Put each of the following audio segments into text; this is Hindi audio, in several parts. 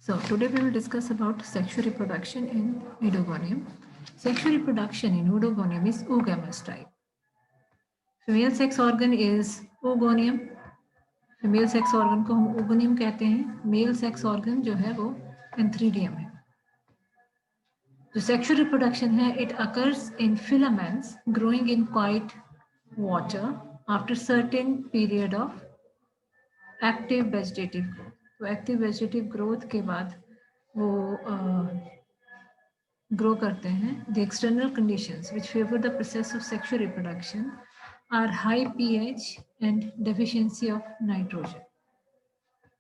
So today we will discuss about sexual reproduction in Oedogonium. Sexual reproduction in Oedogonium is oogamous type. Female sex organ is oogonium. Female sex organ को हम ओगोनियम कहते हैं. Male sex organ जो है वो एंथ्रीडियम है. जो sexual reproduction है, it occurs in filaments growing in quiet water after certain period of active vegetative growth. तो active vegetative growth के बाद वो grow करते हैं. The external conditions which favor the process of sexual reproduction are high pH and deficiency of nitrogen.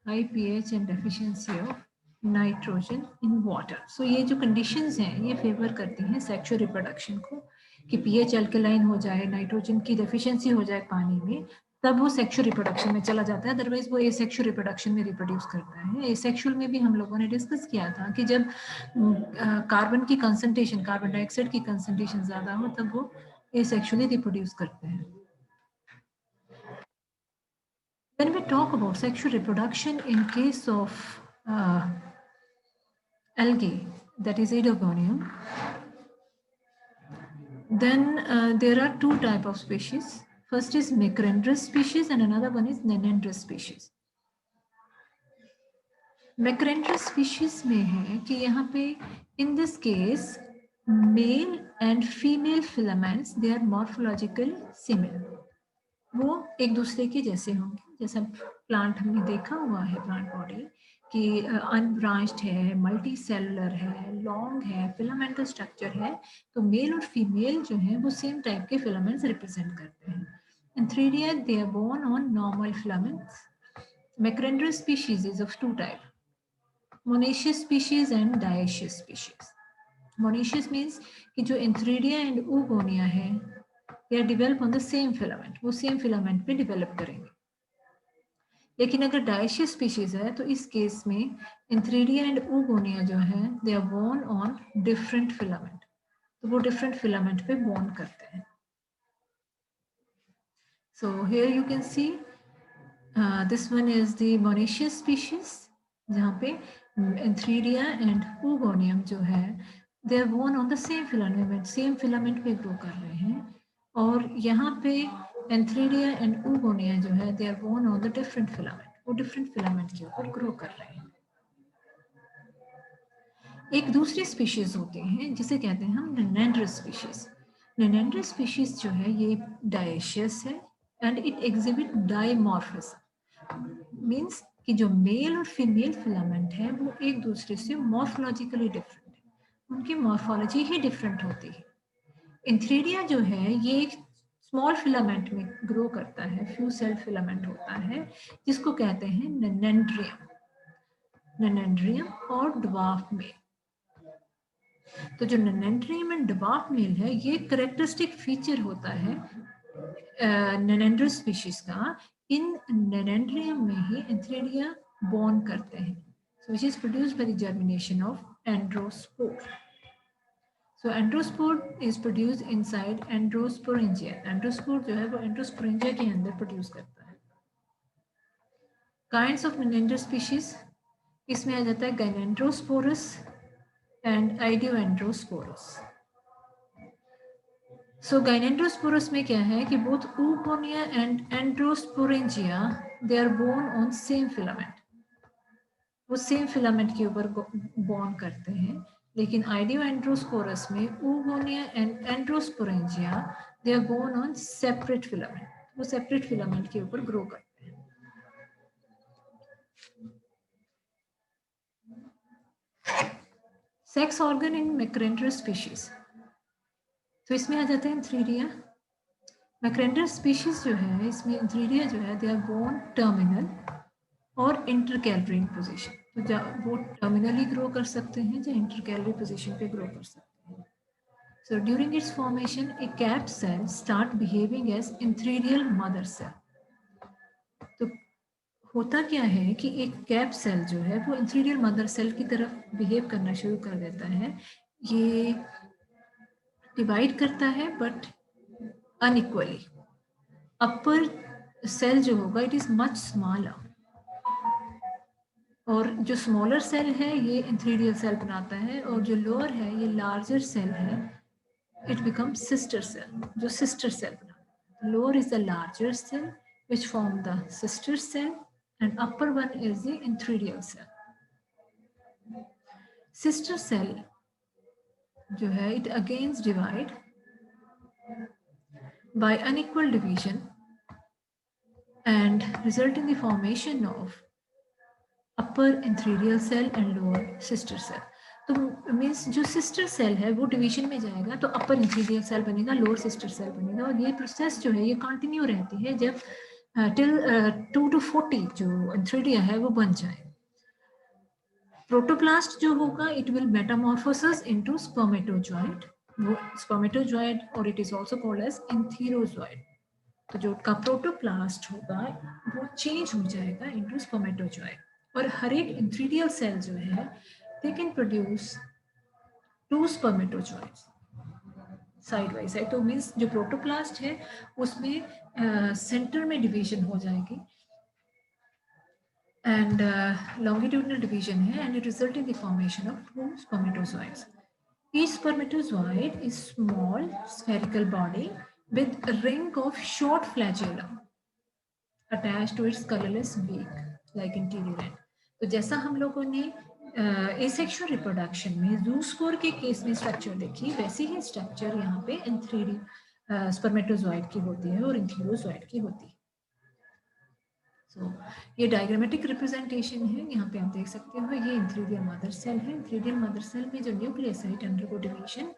High pH and deficiency of nitrogen in water. So ये जो conditions हैं ये favor करती हैं sexual reproduction को कि pH alkaline हो जाए, nitrogen की deficiency हो जाए पानी में, तब वो सेक्सुअल रिप्रोडक्शन में चला जाता है. अदरवाइज वो एसेक्सुअल रिप्रोडक्शन में रिप्रोड्यूस करता है. एसेक्सुअल में भी हम लोगों ने डिस्कस किया था कि जब कार्बन की कंसंट्रेशन, कार्बन डाइऑक्साइड की कंसंट्रेशन ज्यादा हो तब वो एसेक्सुअली रिप्रोड्यूस करते हैं. When we talk about sexual reproduction in case of algae, that is Oedogonium, then there are two type of species. First is Macrandrus species and another one is Nenandrus species. Macrandrus species में है कि यहाँ पे in this case male and female filaments they are morphologically similar. वो एक दूसरे के जैसे होंगे. जैसा प्लांट हमने देखा हुआ है प्लांट बॉडी कि अनब्रांच्ड है, मल्टी सेलुलर है, लॉन्ग है, फिलामेंटल स्ट्रक्चर है, तो मेल और फीमेल जो है वो सेम टाइप के फिलामेंट्स रिप्रेजेंट करते हैं. Antheridia they are born on normal filaments. Macrandrus species is of two types. Monoecious species and dioecious species. Monoecious means कि जो Antheridia and Oogonia है, they are developed on the same filament. वो same filament पे develop करेंगे. लेकिन अगर dioecious species है तो इस केस में Antheridia and Oogonia जो है, they are born on different filament. तो वो different filament पे born करते हैं. So here you can see this one is the monoecious species जहाँ पे Antheridia and Oogonium जो है they are born on the same filament पे grow कर रहे हैं. और यहाँ पे Antheridia and Oogonia जो है they are born on the different filament. वो different filament के ऊपर grow कर रहे हैं. एक दूसरी species होते हैं जिसे कहते हैं हम Nenandrus species. Nenandrus species जो है ये dioecious है and it exhibit dimorphism. Means कि जो मेल और फीमेल फिलामेंट है वो एक दूसरे से मॉर्फोलॉजिकली डिफरेंट है. उनकी मॉर्फोलॉजी ही डिफरेंट होती है. एंथ्रीडिया जो है ये एक स्मॉल फिलामेंट में ग्रो करता है, फ्यू सेल फिलामेंट होता है जिसको कहते हैं नेनेंड्रियम और ड्वार्फ मेल. तो जो नेनेंड्रियम एंड ड्वार्फ मेल है ये करेक्टरिस्टिक फीचर होता है नेनेंड्रस स्पीशीज का. इन नेनेंड्रियम में ही एंथ्रीडिया बॉर्न करते हैं. So which is produced by the germination of androspore. So androspore is produced inside androsporangia. Androspore जो है वो androsporangia के अंदर प्रोड्यूस करता है. Kinds of Nenandrus species इसमें आ जाता है Gynandrosporus and Idioandrosporus. So Gynandrosporus में क्या है कि both Oogonia and Androsporangia they are born on same filament. वो same filament के ऊपर born करते हैं. लेकिन Idioandrosporus में Oogonia and Androsporangia they are born on separate filament. वो separate filament के ऊपर grow करते हैं. Sex organ in Macrandrus species. तो इसमें आ जाते हैं Antheridia. Macrandrus species जो है इसमें Antheridia जो है they are born terminal और intercalary position. तो वो terminally grow कर सकते हैं या intercalary position पे grow कर सकते हैं. So during its formation, a capped cell start behaving as Antheridial mother cell. तो होता क्या है कि एक कैप सेल जो है वो Antheridial mother cell की तरफ बिहेव करना शुरू कर देता है. ये डिवाइड करता है बट अनइक्वली. अपर सेल जो होगा इट इज मच स्मॉलर और जो स्मॉलर सेल है ये एंथ्रीडियल सेल बनाता है, और जो लोअर है ये लार्जर सेल है, इट बिकम्स सिस्टर सेल, जो सिस्टर सेल बनाता है। Lower is the larger cell which form the sister cell and upper one is the entheridial cell. Sister cell जो है it again divide by unequal division and result in the formation of upper entheridial cell and lower sister cell. तो मीन्स जो सिस्टर सेल है वो डिवीजन में जाएगा तो अपर एंथ्रीडियल सेल बनेगा, लोअर सिस्टर सेल बनेगा, और ये प्रोसेस जो है ये कंटिन्यू रहती है जब टिल 2 to 40 जो एंथ्रीडिया है वो बन जाए। प्रोटोप्लास्ट जो होगा it will metamorphosis into spermatozoid, वो स्पर्मेटोजॉइड, और it is also called as antherozoid. तो जो का प्रोटोप्लास्ट होगा वो चेंज हो जाएगा इनटू स्पर्मेटोजॉइड, और हर एक एंथ्रीडियल सेल जो है they can produce 2 spermatozoids side by side. तो मीन्स जो प्रोटोप्लास्ट है उसमें सेंटर में डिवीजन हो जाएगी and longitudinal division है, and it result in the formation of 2 spermatozoids. Each spermatozoid is small spherical body with a ring of short flagellum attached to its colorless beak like interior end. तो जैसा हम लोगों ने एसेक्सुअल रिप्रोडक्शन में ज़ूस्पोर के केस में स्ट्रक्चर देखी, वैसे ही स्ट्रक्चर यहाँ पे एंथ्रीडी स्पर्मेटोजॉइड की होती है और एंथीरोजॉइड की होती है। ये डायग्रामेटिक रिप्रेजेंटेशन है, यहाँ पे आप देख सकते हो ये एंथ्रीडियल मदर सेल है। एंथ्रीडियल मदर सेल में जो न्यूक्लियस है it undergo division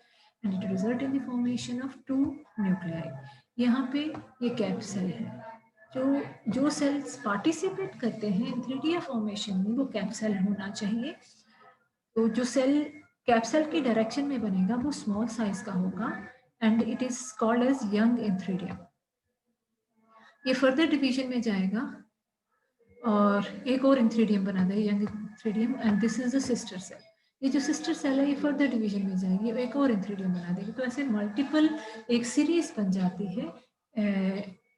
and it result in the formation of 2 nuclei. यहाँ पे ये कैप सेल है, जो सेल्स पार्टिसिपेट करते हैं एंथ्रीडियल फॉर्मेशन में वो कैप सेल होना चाहिए। तो जो सेल कैप सेल की डायरेक्शन में बनेगा वो स्मॉल साइज का होगा and it is called as young antheridium. ये फर्दर डिवीजन में जाएगा और एक और एंथ्रीडियम बना देगा, young antheridium, and this is the sister cell. ये जो सिस्टर सेल है ये फर्दर डिवीजन में जाएगी, एक और एंथ्रीडियम बना देगी। तो ऐसे मल्टीपल एक सीरीज बन जाती है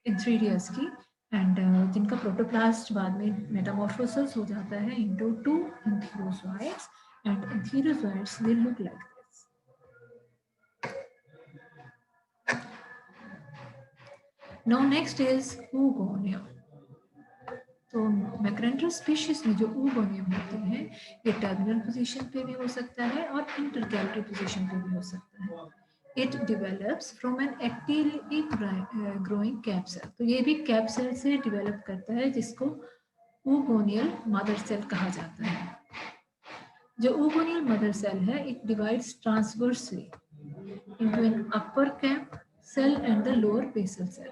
एंथ्रीडियस की, एंड जिनका प्रोटोप्लास्ट बाद में मेटामॉर्फोसिस हो जाता है into 2 antherozoids, and antherozoids will look like this. Now next is oogonia। तो मैक्रेंटर स्पीशीज में जो oogonia होते हैं ये टर्मिनल पोजीशन पे भी हो सकता है और इंटरकैलरी पोजीशन पे भी हो सकता है। It develops from an actively growing cap cell. तो ये भी कैप्सेल से डिवेलप करता है जिसको oogonia मदर सेल कहा जाता है। जो oogonia मदर सेल है it divides transversely into an upper cap cell and the lower basal cell.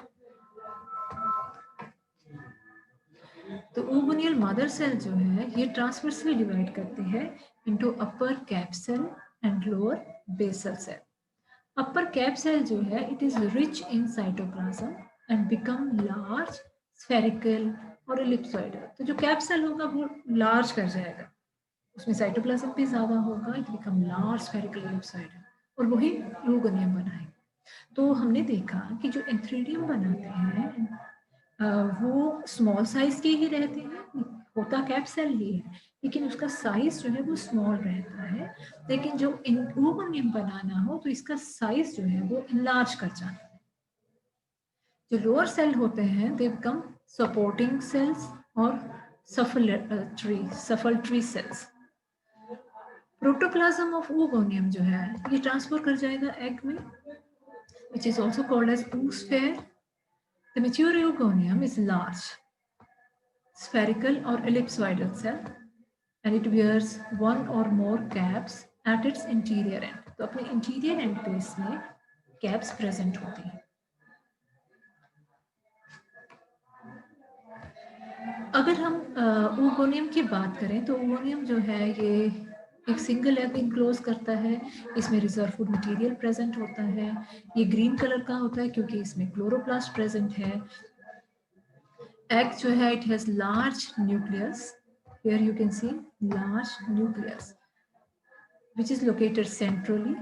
तो oogonia मदर सेल जो है ये ट्रांसवर्सली डिवाइड करती है into upper cap cell and lower basal cell. Upper cap cell जो है it is rich in cytoplasm and become large spherical और एलिप्सॉइडल। तो जो कैप सेल होगा वो लार्ज कर जाएगा, उसमें साइटोप्लाज्म भी ज्यादा होगा, इट बिकम लार्ज स्फेरिकल एलिप्सॉइडल, और वही oogonia बनाएगा। तो हमने देखा कि जो एंथ्रीडियम बनाते हैं वो स्मॉल साइज के ही रहते हैं, होता कैप सेल ही है लेकिन उसका साइज जो है वो स्मॉल रहता है। लेकिन जो oogonia बनाना हो तो इसका साइज जो है वो इनलार्ज कर जाता है। जो लोअर सेल होते हैं दे बिकम सपोर्टिंग सेल्स और सफल्ट्री सेल्स। प्रोटोप्लाज्म ऑफ oogonia जो है ये ट्रांसफर कर जाएगा एग में, which is also called as oosphere. The mature oogonia is large, spherical or ellipsoidal cell, and it wears one or more caps at its interior end. तो अपने interior end पे इसमें caps present होती हैं। अगर हम oogonia की बात करें तो oogonia जो है ये एक सिंगल एग इनक्लोज करता है, इसमें रिजर्व फूड मटेरियल प्रेजेंट होता है, ये ग्रीन कलर का होता है क्योंकि इसमें क्लोरोप्लास्ट प्रेजेंट है। एग जो है it has large nucleus, here you can see large nucleus which is located centrally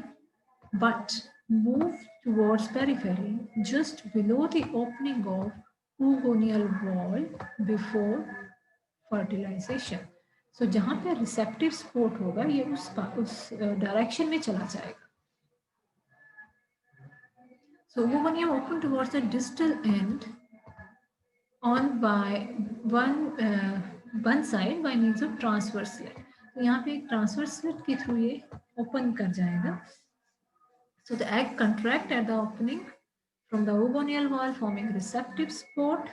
but move towards periphery just below the opening of oogonial wall before fertilization. सो जहाँ पे रिसेप्टिव सपोर्ट होगा ये उस डायरेक्शन में चला जाएगा. So oogonia open towards the distal end on by one side by means of transverse slit. तो यहाँ पे एक transverse slit के थ्रू ये open कर जाएगा. So the egg contract at the opening from the oogonial wall forming receptive spot.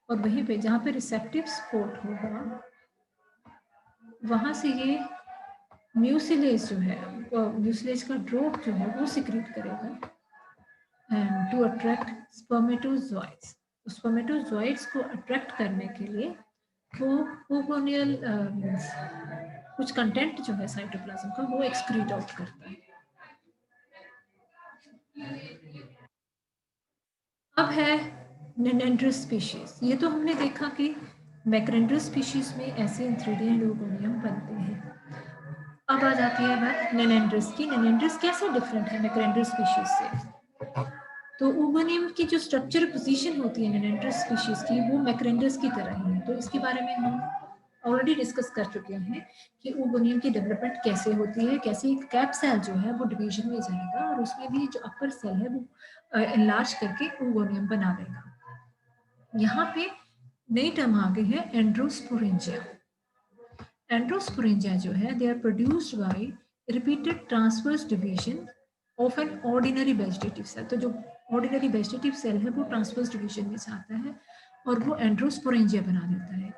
और वहीं पे जहाँ पे receptive spot होगा वहाँ से ये म्यूसिलेज जो है, म्यूसिलेज का ड्रॉप जो है वो सिक्रीट करेगा एंड टू अट्रैक्ट स्पर्मेटोजोइड्स. स्पर्मेटोजोइड्स को अट्रैक्ट करने के लिए वो ओगोनियल कुछ कंटेंट जो है साइटोप्लाज्म का वो एक्सक्रीट आउट करता है. अब है नेनेंड्रस स्पीशीज. ये तो हमने देखा कि मैक्रेंड्रस स्पीशीज में ऐसे इंथ्रिडियन ओगोनियम बनते हैं. अब आ जाती है बात नेनेंड्रस की. नेनेंड्रस कैसे डिफरेंट है मैक्रेंड्रस स्पीशीज से? तो ओगोनियम की जो स्ट्रक्चर पोजीशन होती है नेनेंड्रस स्पीशीज की वो मैक्रेंड्रस की तरह ही है. तो इसके बारे में हम ऑलरेडी डिस्कस कर चुके हैं कि ओगोनियम की डेवलपमेंट कैसे होती है, कैसे एक कैप सेल जो है वो डिवीजन में जाएगा और उसमें भी जो अपर सेल है वो एनलार्ज करके ओगोनियम बना देगा. यहाँ पे नई टर्म आ गई है एंड्रोस्पोरेंजिया. एंड्रोस्पोरेंजिया जो है they are produced by repeated transverse division of an ordinary vegetative cell. तो जो ऑर्डिनरी वेजिटेटिव सेल है वो ट्रांसवर्स डिवीजन में जाता है और वो एंड्रोस्पोरेंजिया बना देता है.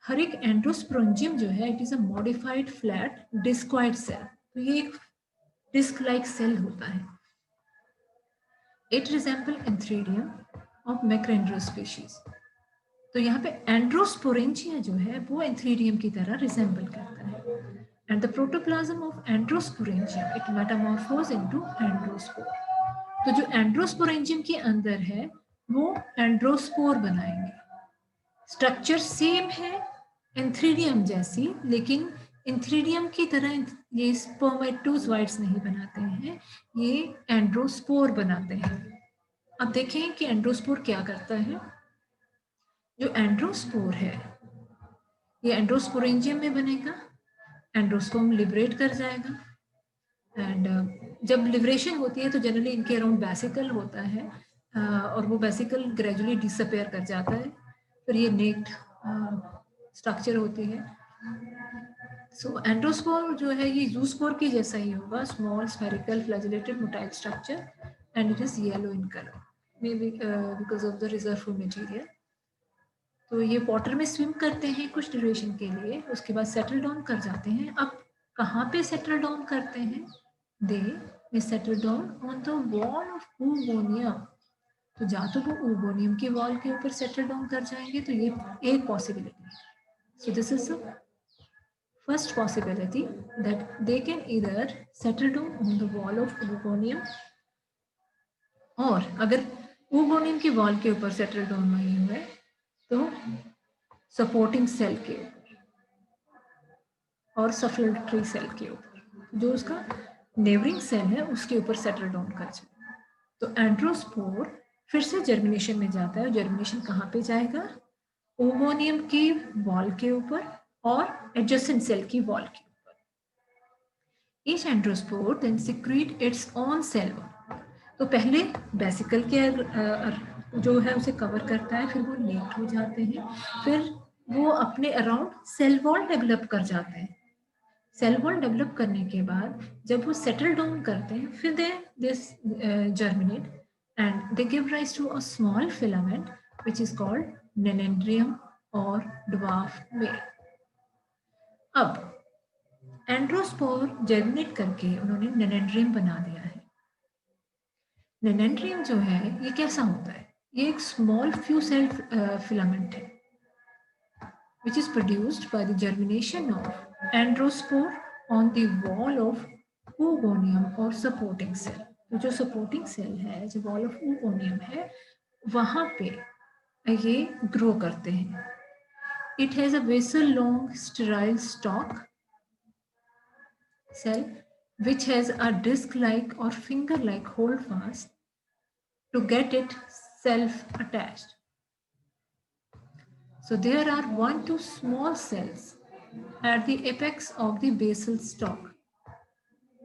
हर एक एंड्रोस्पोरेंजियम जो है it is a modified flat discoid cell. तो ये एक डिस्क लाइक सेल होता है. It resemble antheridium of macrandrous species. तो यहाँ पे एंड्रोस्पोरेंजिया जो है वो एंथ्रीडियम की तरह रिजेंबल करता है. And the protoplasm of androsporangium it metamorphose into androspore. तो जो एंड्रोस्पोरेंजियम के अंदर है वो एंड्रोस्पोर बनाएंगे. स्ट्रक्चर सेम है एंथ्रीडियम जैसी, लेकिन एंथ्रीडियम की तरह ये स्पर्मेटोजोइड्स नहीं बनाते हैं, ये एंड्रोस्पोर बनाते हैं. अब देखें कि एंड्रोस्पोर क्या करता है. जो एंड्रोस्पोर है ये एंड्रोस्पोरेंजियम में बनेगा, एंड्रोस्पोम लिबरेट कर जाएगा एंड जब लिबरेशन होती है तो जनरली इनके अराउंड वेसिकल होता है और वो वेसिकल ग्रेजुअली डिसअपेयर कर जाता है. फिर ये नेक्ड स्ट्रक्चर होती है. सो एंड्रोस्पोर जो है ये जूस्पोर की जैसा ही होगा, small spherical flagellated motile structure and it is yellow in colour may be because of the reserve material. तो ये वाटर में स्विम करते हैं कुछ ड्यूरेशन के लिए, उसके बाद सेटल डाउन कर जाते हैं. अब कहाँ पे सेटल डाउन करते हैं? They settle down on the wall of oogonium. तो या तो वो ओगोनियम की वॉल के ऊपर सेटल डाउन कर जाएंगे, तो ये एक पॉसिबिलिटी है. So this is the first possibility that they can either settle down on the wall of oogonium, और अगर ओगोनियम की वॉल के ऊपर सेटल डाउन नहीं हुए तो सपोर्टिंग सेल के ऊपर और सफलेटरी सेल के ऊपर, जो उसका नेबरिंग सेल है उसके ऊपर सेटल डाउन कर जाए. तो एंड्रोस्पोर फिर से जर्मिनेशन में जाता है. जर्मिनेशन कहाँ पे जाएगा? ओगोनियम की वॉल के ऊपर और एडजेसेंट सेल की वॉल के ऊपर. Each androspore then secrete its own cell wall. तो पहले बेसिकल के जो है उसे कवर करता है, फिर वो नेक्ड हो जाते हैं, फिर वो अपने अराउंड सेल वॉल डेवलप कर जाते हैं. सेल वॉल डेवलप करने के बाद जब वो सेटल डाउन करते हैं फिर दे germinate and they give rise to a small filament which is called nenandrium or dwarf male. अब एंड्रोस्पोर जर्मिनेट करके उन्होंने नेनेंड्रियम बना दिया है. नेनेंड्रियम जो है ये कैसा होता है? ये एक स्मॉल फ्यू सेल फिलामेंट है which is produced by the germination of androspore on the wall of oogonium और सपोर्टिंग सेल. तो जो सपोर्टिंग सेल है, जो वॉल ऑफ ओगोनियम है, वहां पे ये ग्रो करते हैं. It has a vessel long sterile stock cell which has a disc-like or finger-like holdfast to get it self-attached. So there are 1 to 2 small cells at the apex of the basal stalk.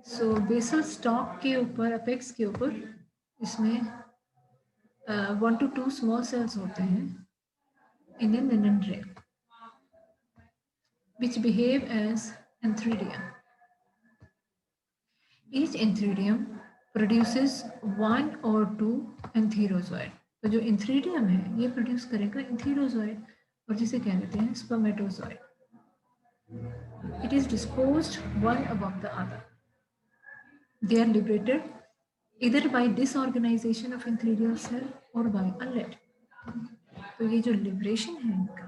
So basal stalk के ऊपर, apex के ऊपर इसमें 1 to 2 small cells होते हैं in a meningeal which behave as antheridium. Each antheridium produces 1 or 2 antherozoid. तो जो antheridium है ये प्रोड्यूस करेगा antherozoid और जिसे कह देते हैं spermatozoid. It is disposed one above the other. They are liberated either by disorganization of antheridial cell or by a lid. तो ये जो लिबरेशन है इनका,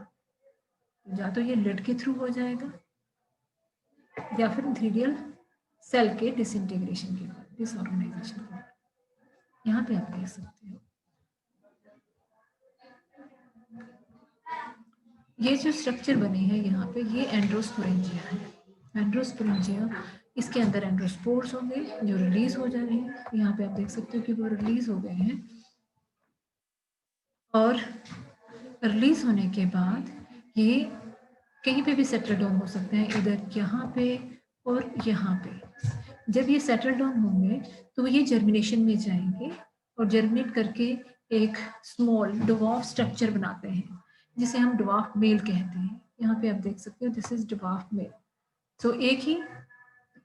या तो ये लिड के थ्रू हो जाएगा या फिर एंथेरिडियल सेल के डिसइंटीग्रेशन के बाद, डिसऑर्गेनाइजेशन के बाद. यहाँ पे आप देख सकते हो ये जो स्ट्रक्चर बने हैं यहाँ पे, ये एंड्रोस्पोरेंजिया है. एंड्रोस्पोरेंजिया, इसके अंदर एंड्रोस्पोर्स होंगे जो रिलीज हो जा रहे हैं. यहाँ पे आप देख सकते हो कि वो रिलीज हो गए हैं और रिलीज होने के बाद ये कहीं पे भी सेटल डाउन हो सकते हैं, इधर यहाँ पे और यहाँ पे. जब ये सेटल डाउन होंगे तो ये जर्मिनेशन में जाएंगे और जर्मिनेट करके एक स्मॉल डवार्फ स्ट्रक्चर बनाते हैं जिसे हम डवार्फ मेल कहते हैं. यहाँ पे आप देख सकते हो दिस इज डवार्फ मेल. तो एक ही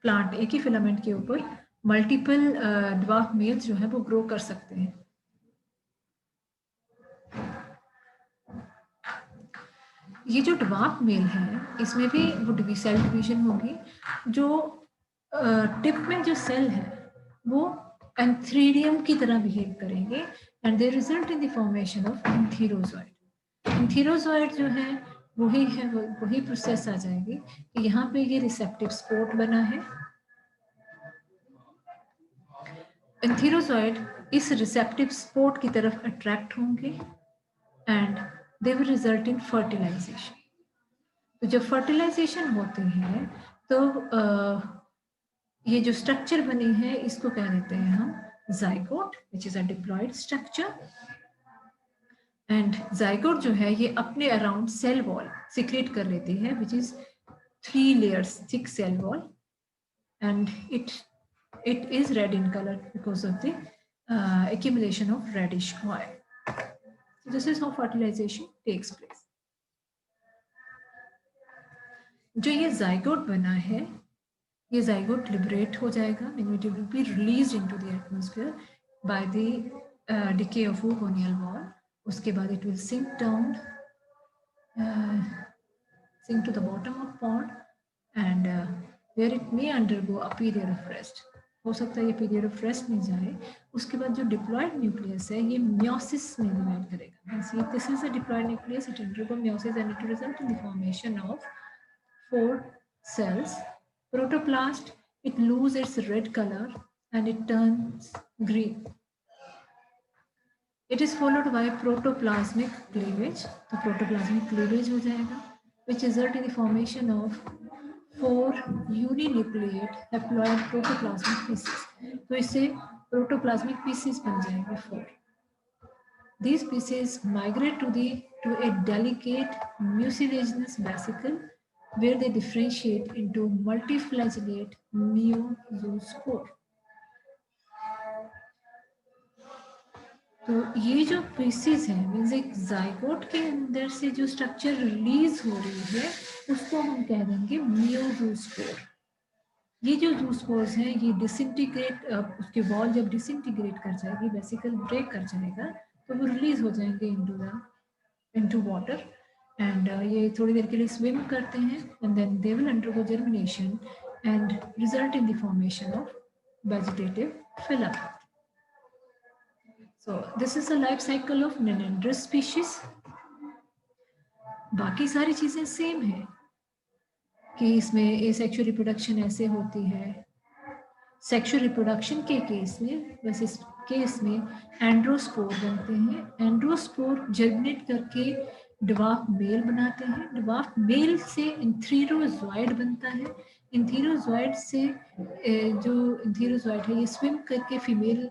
प्लांट, एक ही फिलामेंट के ऊपर मल्टीपल डवार्फ मेल्स जो है वो ग्रो कर सकते हैं. ये जो डवार्फ मेल है इसमें भी वो सेल डिवीजन होगी. जो टिप में जो सेल है वो एंथेरिडियम की तरह बिहेव करेंगे and they result in the formation of antherozoid. Antherozoid जो है वही प्रोसेस आ जाएगी कि यहाँ पे ये रिसेप्टिव स्पोर्ट बना है. एंथेरोजॉइड इस रिसेप्टिव स्पोर्ट की तरफ अट्रैक्ट होंगे and they will result in fertilization. तो जब फर्टिलाइजेशन होते हैं तो ये जो स्ट्रक्चर बनी है इसको कह देते हैं हम zygote, which is a diploid structure. And zygote जो है ये अपने अराउंड सेल वॉल सिक्रेट कर लेती है which is 3 layers thick cell wall and it is red in color because of the accumulation of reddish oil. So this is how fertilization takes place. जो ये जाइगोट बना है ये जाइगोट लिबरेट हो जाएगा, it will be released into the atmosphere by the decay of oogonial wall. उसके बाद it will sink down, sink to the bottom of pond and where it may undergo a period of rest. हो सकता है ये पीरियड ऑफ रेस्ट में जाए. उसके बाद जो डिप्लॉयड न्यूक्लियस है ये म्योसिस में डिवाइड करेगा. This is a diploid nucleus, it undergo meiosis and it result in the formation of 4 cells. Protoplast, it loses its red color and it turns green. It is followed by protoplasmic cleavage. तो protoplasmic cleavage हो जाएगा, which result in the formation of 4 uninucleate haploid protoplasmic pieces. तो इससे protoplasmic pieces बन जाएंगे 4. These pieces migrate to a delicate mucilaginous vesicle where they differentiate into multiflagellate meiospore. तो ये जो पीसेस हैं मीन्स एक जाइगोट के अंदर से जो स्ट्रक्चर रिलीज हो रही है उसको हम कह देंगे मियोजूस्पोर. ये जो जूस्पोर्स हैं ये डिसइंटीग्रेट, उसके वॉल जब डिसइंटीग्रेट कर जाएगी, वेसिकल ब्रेक कर जाएगा तो वो रिलीज हो जाएंगे इनटू वाटर एंड ये थोड़ी देर के लिए स्विम करते हैं and then they will undergo germination and result in the formation of vegetative filament. So this is the life cycle of Nenandrous species. बाकी सारी चीजें सेम है कि इसमें एसेक्सुअल रिप्रोडक्शन ऐसे होती है. सेक्सुअल रिप्रोडक्शन के केस में, वैसे केस में एंड्रोस्पोर बनते हैं. एंड्रोस्पोर जर्मिनेट करके ड्वार्फ मेल बनाते हैं। ड्वार्फ मेल से इंथीरोजॉइड बनता है। इंथीरोजॉइड से जो इंथीरोजॉइड है ये स्विम करके फीमेल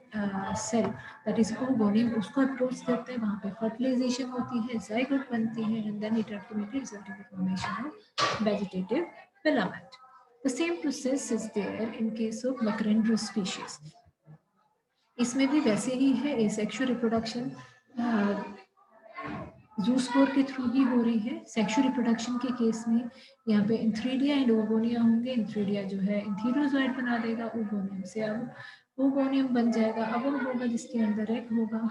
सेल दैट इज ओवोनियम उसको अप्रोच करता है, वहाँ पे फर्टिलाइजेशन होती है, जाइगोट बनती है, and then it ultimately result in the formation of vegetative filament. The same process is there in case of Macrandrus species. इसमें भी वैसे ही है, एसेक्सुअल रिप्रोडक्शन जूस्पोर के थ्रू ही हो रही है। सेक्सुअल रिप्रोडक्शन के केस में यहाँ पे इंथ्रीडिया एंड ओवोनिया होंगे। इंथ्रीडिया जो है इंथीरोजॉइड बना देगा, ओवोनियम से अब ओवोनियम बन जाएगा, अवम होगा जिसके अंदर एग होगा।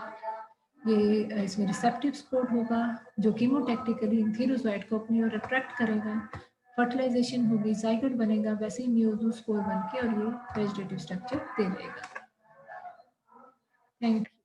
ये इसमें रिसेप्टिव स्पोर्ट होगा जो कीमोटैक्टिकली इंथीरोजॉइड को अपनी ओर अट्रैक्ट करेगा, फर्टिलाइजेशन होगी, जाइगोट बनेगा, वैसे ही मियोजोस्पोर बन के और ये वेजिटेटिव स्ट्रक्चर दे देगा। Thank you.